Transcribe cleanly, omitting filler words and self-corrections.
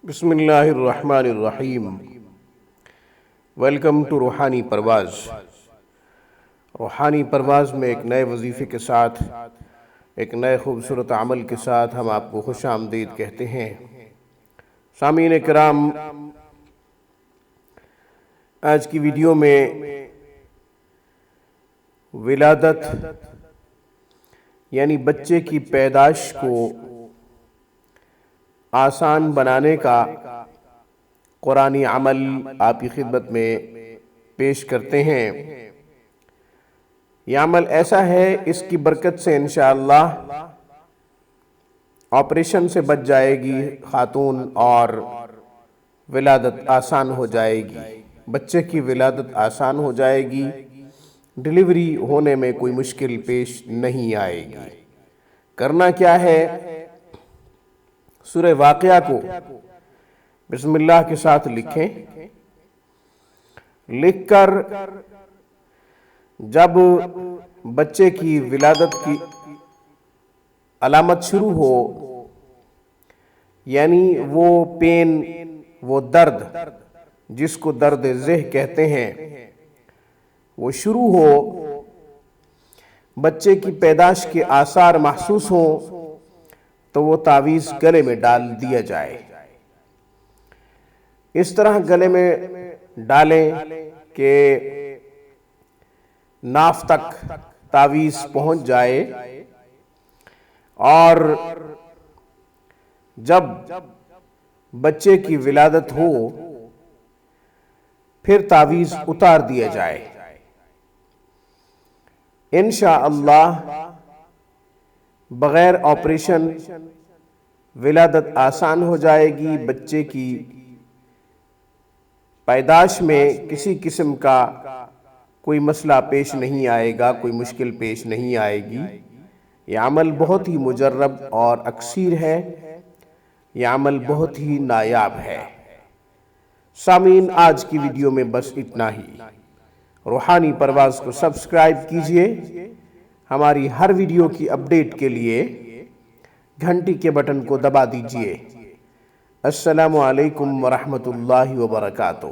بسم اللہ الرحمن الرحیم۔ ویلکم ٹو روحانی پرواز۔ روحانی پرواز میں ایک نئے وظیفے کے ساتھ، ایک نئے خوبصورت عمل کے ساتھ ہم آپ کو خوش آمدید کہتے ہیں۔ سامعین کرام، آج کی ویڈیو میں ولادت یعنی بچے کی پیدائش کو آسان بنانے کا قرآنی عمل آپ کی خدمت میں پیش کرتے ہیں۔ یہ عمل ایسا ہے، اس کی برکت سے انشاءاللہ آپریشن سے بچ جائے گی خاتون اور ولادت آسان ہو جائے گی، بچے کی ولادت آسان ہو جائے گی، ڈیلیوری ہونے میں کوئی مشکل پیش نہیں آئے گی۔ کرنا کیا ہے؟ سورہ واقعہ کو بسم اللہ کے ساتھ لکھیں۔ لکھ کر جب بچے کی ولادت کی علامت شروع ہو، یعنی وہ پین، وہ درد جس کو درد ذہ کہتے ہیں، وہ شروع ہو، بچے کی پیدائش کے آثار محسوس ہوں، تو وہ تعویذ گلے میں ڈال دیا جائے۔ اس طرح گلے میں ڈالیں کہ ناف تک تعویذ پہنچ جائے، اور جب بچے کی ولادت ہو پھر تعویذ اتار دیا جائے۔ انشاءاللہ بغیر آپریشن ولادت آسان ہو جائے گی، بچے کی پیدائش میں کسی قسم کا کوئی مسئلہ پیش نہیں آئے گا، کوئی مشکل پیش نہیں آئے گی۔ یہ عمل بہت ہی مجرب اور اکثیر ہے، یہ عمل بہت ہی نایاب ہے۔ سامعین، آج کی ویڈیو میں بس اتنا ہی۔ روحانی پرواز کو سبسکرائب کیجئے۔ ہماری ہر ویڈیو کی اپڈیٹ کے لیے گھنٹی کے بٹن کو دبا دیجئے۔ السلام علیکم ورحمۃ اللہ وبرکاتہ۔